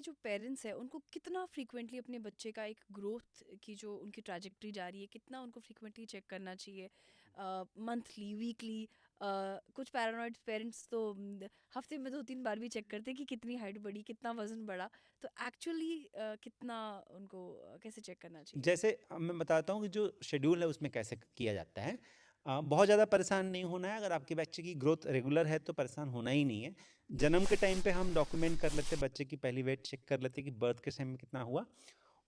जो पेरेंट्स हैं उनको कितना फ्रीक्वेंटली अपने बच्चे का एक ग्रोथ की जो उनकी ट्रैजेक्टरी जा रही है कितना उनको फ्रीक्वेंटली चेक करना चाहिए, मंथली, वीकली? कुछ पैरानॉइड पेरेंट्स तो हफ्ते में 2-3 बार भी चेक करते हैं कि कितनी हाइट बढ़ी, कितना वजन बढ़ा। तो एक्चुअली कितना उनको कैसे चेक करना चाहिए? जैसे मैं बताता हूँ कि जो शेड्यूल है उसमें कैसे किया जाता है। बहुत ज़्यादा परेशान नहीं होना है। अगर आपके बच्चे की ग्रोथ रेगुलर है तो परेशान होना ही नहीं है। जन्म के टाइम पे हम डॉक्यूमेंट कर लेते हैं, बच्चे की पहली वेट चेक कर लेते हैं कि बर्थ के समय में कितना हुआ।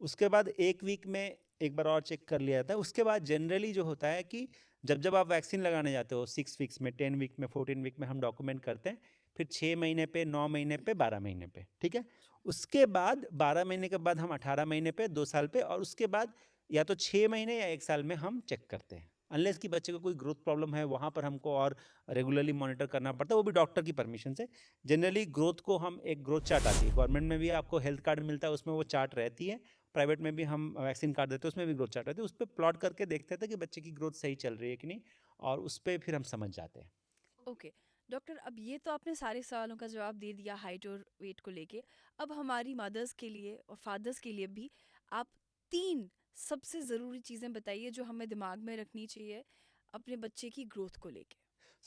उसके बाद 1 वीक में एक बार और चेक कर लिया जाता है। उसके बाद जनरली जो होता है कि जब आप वैक्सीन लगाने जाते हो 6 वीक्स में, 10 वीक में, 14 वीक में हम डॉक्यूमेंट करते हैं। फिर 6 महीने पे, 9 महीने पे, 12 महीने पे, ठीक है। उसके बाद 12 महीने के बाद हम 18 महीने पे, 2 साल पे, और उसके बाद या तो 6 महीने या 1 साल में हम चेक करते हैं। अनलेस कि बच्चे को कोई ग्रोथ प्रॉब्लम है, वहाँ पर हमको और रेगुलरली मॉनिटर करना पड़ता है, वो भी डॉक्टर की परमिशन से। जनरली ग्रोथ को हम, एक ग्रोथ चार्ट आती है, गवर्नमेंट में भी आपको हेल्थ कार्ड मिलता है, उसमें वो चार्ट रहती है। प्राइवेट में भी हम वैक्सीन कार्ड देते हैं, उसमें भी ग्रोथ चार्ट रहती है। उस पर प्लॉट करके देखते थे कि बच्चे की ग्रोथ सही चल रही है कि नहीं, और उस पर फिर हम समझ जाते हैं। ओके डॉक्टर, अब ये तो आपने सारे सवालों का जवाब दे दिया हाइट और वेट को लेके। अब हमारी मदर्स के लिए और फादर्स के लिए भी आप 3 सबसे ज़रूरी चीज़ें बताइए जो हमें दिमाग में रखनी चाहिए अपने बच्चे की ग्रोथ को लेके।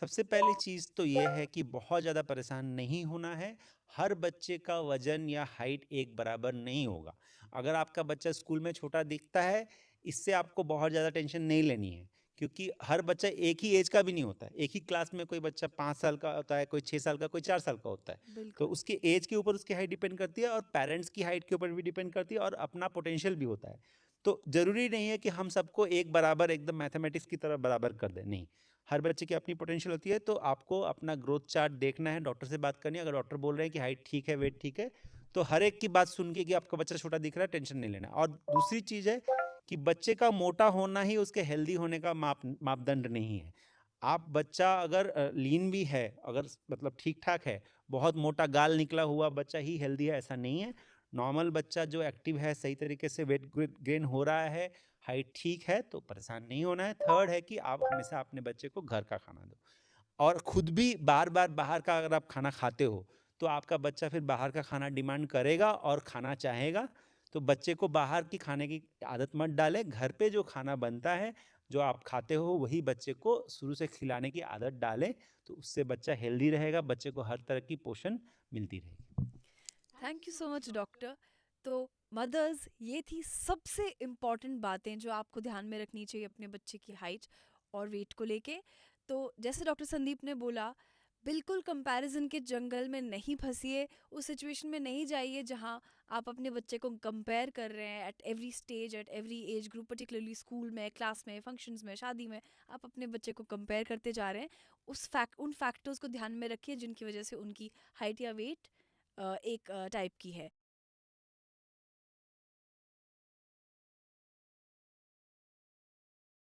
सबसे पहली चीज़ तो ये है कि बहुत ज़्यादा परेशान नहीं होना है। हर बच्चे का वजन या हाइट एक बराबर नहीं होगा। अगर आपका बच्चा स्कूल में छोटा दिखता है, इससे आपको बहुत ज़्यादा टेंशन नहीं लेनी है, क्योंकि हर बच्चा एक ही एज का भी नहीं होता है। एक ही क्लास में कोई बच्चा 5 साल का होता है, कोई 6 साल का, कोई 4 साल का होता है। तो बिल्कुल। उसके एज के ऊपर उसकी हाइट डिपेंड करती है, और पेरेंट्स की हाइट के ऊपर भी डिपेंड करती है, और अपना पोटेंशियल भी होता है। तो ज़रूरी नहीं है कि हम सबको एक बराबर एकदम मैथमेटिक्स की तरह बराबर कर दें, नहीं। हर बच्चे की अपनी पोटेंशियल होती है। तो आपको अपना ग्रोथ चार्ट देखना है, डॉक्टर से बात करनी है। अगर डॉक्टर बोल रहे हैं कि हाइट ठीक है, वेट ठीक है, तो हर एक की बात सुन के कि आपका बच्चा छोटा दिख रहा है, टेंशन नहीं लेना। और दूसरी चीज़ है कि बच्चे का मोटा होना ही उसके हेल्दी होने का मापदंड नहीं है। आप बच्चा अगर लीन भी है, अगर मतलब ठीक ठाक है, बहुत मोटा गाल निकला हुआ बच्चा ही हेल्दी है, ऐसा नहीं है। नॉर्मल बच्चा जो एक्टिव है, सही तरीके से वेट गेन हो रहा है, हाइट ठीक है, तो परेशान नहीं होना है। थर्ड है कि आप हमेशा अपने बच्चे को घर का खाना दो, और खुद भी बार बार बाहर का अगर आप खाना खाते हो, तो आपका बच्चा फिर बाहर का खाना डिमांड करेगा और खाना चाहेगा। तो बच्चे को बाहर की खाने की आदत मत डालें। घर पे जो खाना बनता है, जो आप खाते हो, वही बच्चे को शुरू से खिलाने की आदत डालें। तो उससे बच्चा हेल्दी रहेगा, बच्चे को हर तरह की पोषण मिलती रहेगी। Thank you so much doctor. तो मदर्स, ये थी सबसे इम्पॉर्टेंट बातें जो आपको ध्यान में रखनी चाहिए अपने बच्चे की हाइट और वेट को लेके। तो जैसे डॉक्टर संदीप ने बोला, बिल्कुल कंपैरिजन के जंगल में नहीं फंसिए, उस सिचुएशन में नहीं जाइए जहां आप अपने बच्चे को कंपेयर कर रहे हैं at every stage, at every age group, particularly school में, क्लास में, फंक्शंस में, शादी में। आप अपने बच्चे को कंपेयर करते जा रहे हैं। उन फैक्टर्स को ध्यान में रखिए जिनकी वजह से उनकी हाइट या वेट एक टाइप की है।